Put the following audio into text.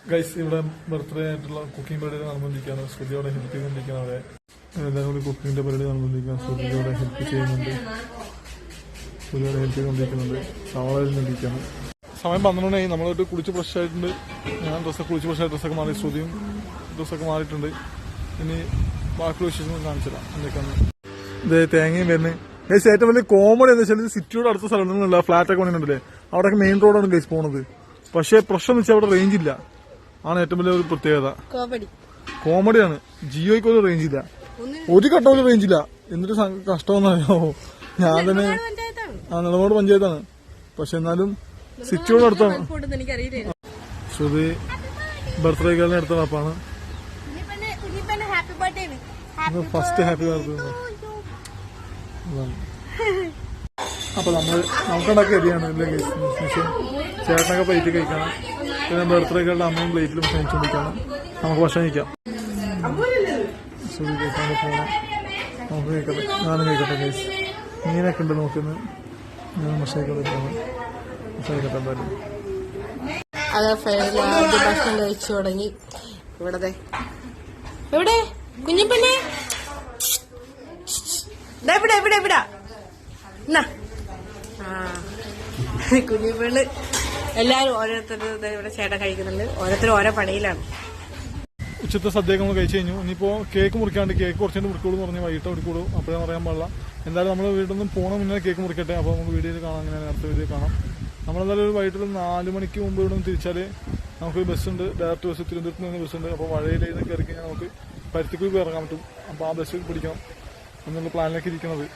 Guys ഇവിടെ birthday ആയിട്ടുള്ള cooking പരിപാടി നടന്നുകൊണ്ടിരിക്കുകയാണ്. ശ്രുതിയോടെ ഹെൽപ്പ് ചെയ്തുകൊണ്ടിരിക്കുകയാണ്. അവിടെ എല്ലാവരും കൂടി കുക്കിങ്ങിന്റെ പരിപാടി നടന്നുകൊണ്ടിരിക്കുകയാണ്. ശ്രുതിയോടെ ഹെൽപ്പ് ചെയ്യുന്നുണ്ട്. ശ്രുതിയോടെ ഹെൽപ്പ് ചെയ്തുകൊണ്ടിരിക്കുന്നുണ്ട്. സവാള സമയം 12 മണിയായി. നമ്മളൊരു കുളിച്ച് ഫ്രഷ് ആയിട്ടുണ്ട്. ഞാൻ കുളിച്ച് ഫ്രഷ് ആയിട്ട് ഡ്രസ്സൊക്കെ മാറി. ശ്രുതിയും ഡ്രസ്സൊക്കെ മാറിയിട്ടുണ്ട്. ഇനി ബാക്കിയുള്ള വിശേഷം കാണിച്ചില്ല എന്തൊക്കെയാണ്. ഇതേ തേങ്ങയും വരുന്നത് ഗൈസ്. ഏറ്റവും വലിയ കോമഡി എന്താ വെച്ചാൽ സിറ്റിയോട് അടുത്ത സ്ഥലങ്ങളിലുള്ള ഫ്ലാറ്റൊക്കെ പണിയുണ്ടല്ലേ, അവിടെയൊക്കെ മെയിൻ റോഡാണ് ഗൈസ് പോണത്. പക്ഷെ പ്രശ്നം എന്ന് വെച്ചാൽ അവിടെ റേഞ്ച് ഇല്ല. ആണ് ഏറ്റവും വലിയ ഒരു പ്രത്യേകത. കോമഡിയാണ്. ജിയോയ്ക്ക് ഒരു റേഞ്ച് ഇല്ല, ഒരു ഘട്ടം പോലും റേഞ്ച് ഇല്ല. എന്നിട്ട് കഷ്ടമെന്നറിയാമോ, ഞാൻ തന്നെ നിലപാട് പഞ്ചായത്താണ്. പക്ഷെ എന്നാലും സിറ്റിയോട് അടുത്താണ്. ശ്രുതി ബർത്ത്ഡേ ഗേളിനെ അടുത്ത റാപ്പാണ്. First happy birthday. അപ്പൊ നമുക്കുണ്ടാക്കിയ അരിയാണ് ചേട്ടനൊക്കെ പ്ലേറ്റ് കഴിക്കണം. പിന്നെ ബർത്ത്ഡേകളുടെ അമ്മയും പ്ലേറ്റിലും ക്ഷണിച്ചുകൊണ്ടിരിക്കണം. നമുക്ക് ഭക്ഷണം കഴിക്കാം. കഴിക്കാൻ പോകണം. നമുക്ക് കഴിക്കട്ടെ, ഞാനും കഴിക്കട്ടെ ഗൈസ്. മീനൊക്കെ ഉണ്ട് നോക്കുന്നു. ഞാൻ ഭക്ഷണം പോകണം. ഭക്ഷണം കഴിക്കട്ടെ എന്തായാലും. അതെ, ഭക്ഷണം കഴിച്ചു തുടങ്ങി. ഇവിടെ എവിടെ കുഞ്ഞിപ്പന്നെ കുഞ്ഞിപ്പെണ്ണ് എല്ലാരും ഓരോരുത്തരുടെ ഇവിടെ ചേട്ടൻ കഴിക്കുന്നുണ്ട്. ഓരോരുത്തരും ഓരോ പണിയിലാണ്. ഉച്ചത്തെ സദ്യയൊക്കെ നമ്മൾ കഴിച്ചു കഴിഞ്ഞു. ഇനിയിപ്പോ കേക്ക് മുറിക്കാണ്ട്. കേക്ക് കുറച്ചുകൊണ്ട് മുറിക്കോളൂ പറഞ്ഞ് വൈകിട്ട് മുറിക്കോളൂ. അപ്പോഴേ പറയാൻ പാടില്ല. എന്തായാലും നമ്മൾ വീട്ടിൽ നിന്ന് പോകണ മുന്നേ കേക്ക് മുറിക്കട്ടെ. അപ്പോൾ നമുക്ക് വീഡിയോയിൽ കാണാം. അങ്ങനെ അടുത്ത വീഡിയോ കാണാം. നമ്മളെന്തായാലും ഒരു വൈകിട്ട് 4 മണിക്ക് മുമ്പ് ഇവിടെ നിന്ന് തിരിച്ചാൽ നമുക്ക് ബസ്സുണ്ട്. ഡയറക്റ്റ് ബസ് തിരുവനന്തപുരത്ത് നിന്ന് ബസ്സുണ്ട്. അപ്പോൾ വഴയിലേക്ക് കയറി കഴിഞ്ഞാൽ നമുക്ക് പരുത്തിക്കുഴി ഇറങ്ങാൻ പറ്റും. അപ്പോൾ ആ ബസ് പിടിക്കണം എന്നുള്ള പ്ലാനിലേക്ക് ഇരിക്കുന്നത്.